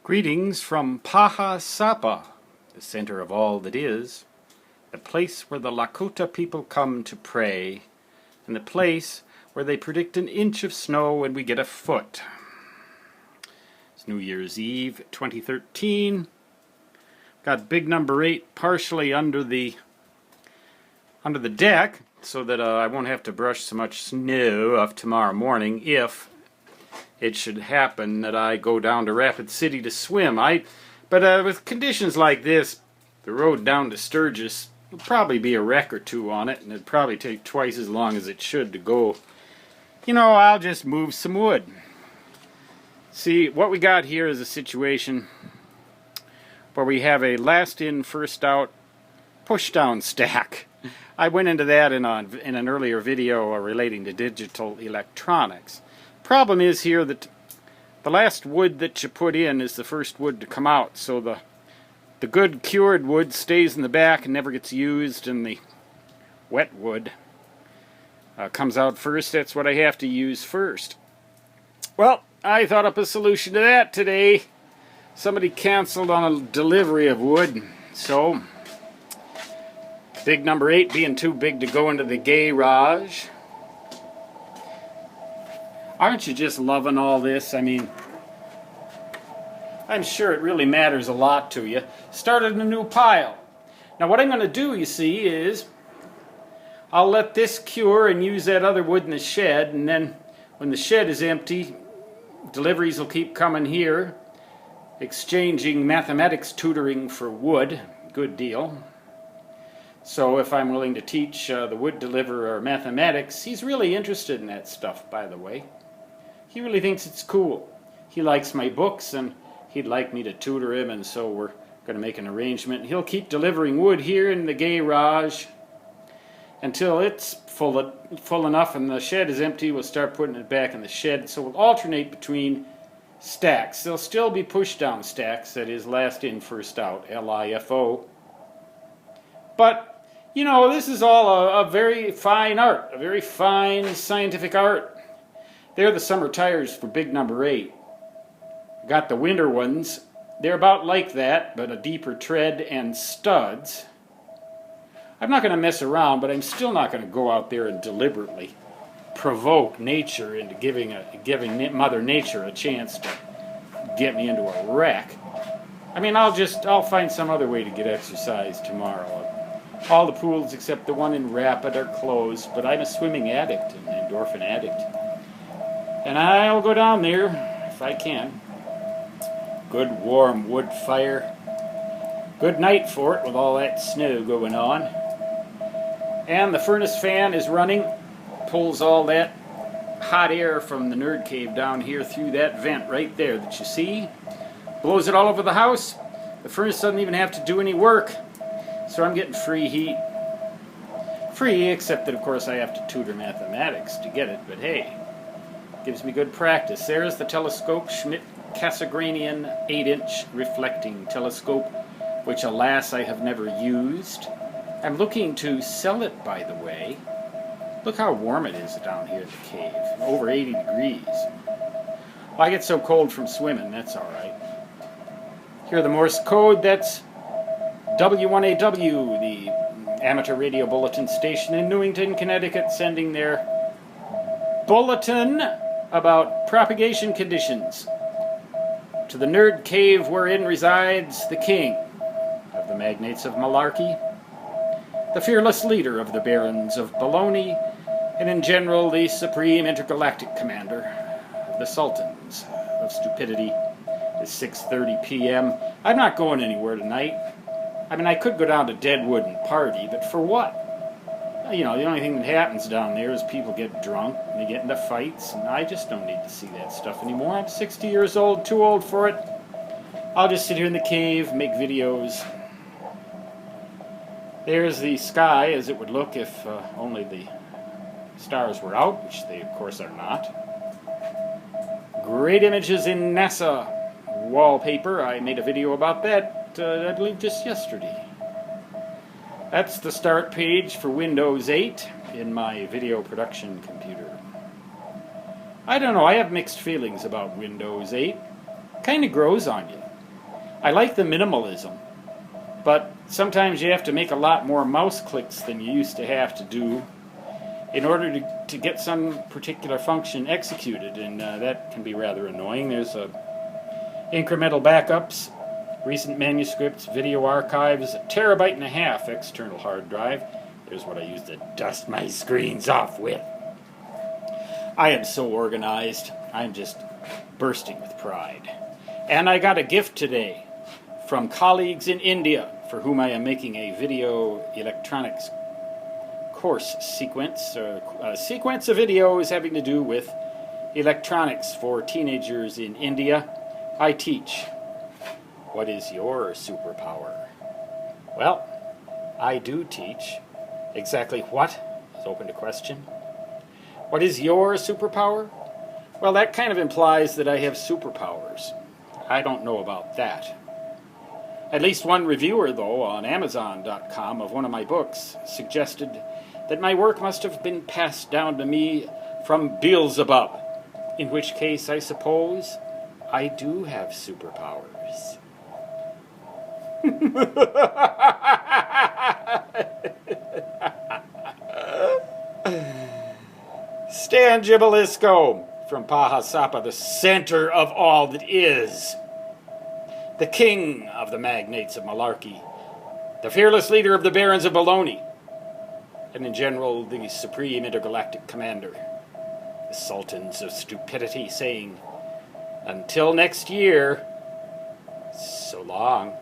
Greetings from Paha Sapa, the center of all that is, the place where the Lakota people come to pray, and the place where they predict an inch of snow and we get a foot. It's New Year's Eve 2013. Got big number 8 partially under the deck so that I won't have to brush so much snow off tomorrow morning if it should happen that I go down to Rapid City to swim. But with conditions like this, the road down to Sturgis will probably be a wreck or two on it, and it'd probably take twice as long as it should to go. You know, I'll just move some wood. See, what we got here is a situation where we have a last in, first out, push down stack. I went into that in an earlier video relating to digital electronics. Problem is here that the last wood that you put in is the first wood to come out, so the good cured wood stays in the back and never gets used, and the wet wood comes out first. That's what I have to use first. Well, I thought up a solution to that today. Somebody canceled on a delivery of wood, so big number 8 being too big to go into the garage. Aren't you just loving all this? I mean, I'm sure it really matters a lot to you. Started a new pile. Now what I'm going to do, you see, is I'll let this cure and use that other wood in the shed, and then when the shed is empty, deliveries will keep coming here, exchanging mathematics tutoring for wood. Good deal. So if I'm willing to teach the wood deliverer mathematics, he's really interested in that stuff, by the way. He really thinks it's cool. He likes my books, and he'd like me to tutor him, and so we're going to make an arrangement. He'll keep delivering wood here in the garage until it's full enough and the shed is empty. We'll start putting it back in the shed. So we'll alternate between stacks. There'll still be push-down stacks, that is last in, first out, LIFO. But, you know, this is all a very fine art, a very fine scientific art. They're the summer tires for big number 8. Got the winter ones. They're about like that, but a deeper tread and studs. I'm not going to mess around, but I'm still not going to go out there and deliberately provoke nature into giving Mother Nature a chance to get me into a wreck. I mean, I'll find some other way to get exercise tomorrow. All the pools except the one in Rapid are closed, but I'm a swimming addict, an endorphin addict. And I'll go down there if I can. Good warm wood fire. Good night for it with all that snow going on. And the furnace fan is running. Pulls all that hot air from the nerd cave down here through that vent right there that you see. Blows it all over the house. The furnace doesn't even have to do any work. So I'm getting free heat. Free, except that of course I have to tutor mathematics to get it, but hey, gives me good practice. There's the telescope, Schmidt-Cassegrainian 8-inch reflecting telescope, which alas I have never used. I'm looking to sell it, by the way. Look how warm it is down here in the cave, over 80 degrees. Well, I get so cold from swimming, that's alright. Hear the Morse code, that's W1AW, the amateur radio bulletin station in Newington, Connecticut, sending their bulletin about propagation conditions to the nerd cave wherein resides the king of the magnates of Malarkey, the fearless leader of the barons of Baloney, and in general the supreme intergalactic commander of the sultans of stupidity. It's 6:30 p.m. I'm not going anywhere tonight. I mean, I could go down to Deadwood and party, but for what? You know, the only thing that happens down there is people get drunk and they get into fights, and I just don't need to see that stuff anymore. I'm 60 years old, too old for it. I'll just sit here in the cave, make videos. There's the sky as it would look if only the stars were out, which they of course are not. Great images in NASA wallpaper. I made a video about that, I believe just yesterday. That's the start page for Windows 8 in my video production computer. I don't know, I have mixed feelings about Windows 8. Kind of grows on you. I like the minimalism, but sometimes you have to make a lot more mouse clicks than you used to have to do in order to get some particular function executed, and that can be rather annoying. There's incremental backups, recent manuscripts, video archives, a terabyte and a half external hard drive. There's what I use to dust my screens off with. I am so organized. I'm just bursting with pride. And I got a gift today from colleagues in India for whom I am making a video electronics course sequence, a sequence of videos having to do with electronics for teenagers in India. I teach. What is your superpower? Well, I do teach. Exactly what is open to question. What is your superpower? Well, that kind of implies that I have superpowers. I don't know about that. At least one reviewer, though, on Amazon.com of one of my books suggested that my work must have been passed down to me from Beelzebub, in which case I suppose I do have superpowers. Stan Gibilisco from Pahasapa, the center of all that is. The king of the magnates of Malarkey, the fearless leader of the barons of Bologna, and in general the supreme intergalactic commander, the sultans of stupidity, saying, until next year, so long.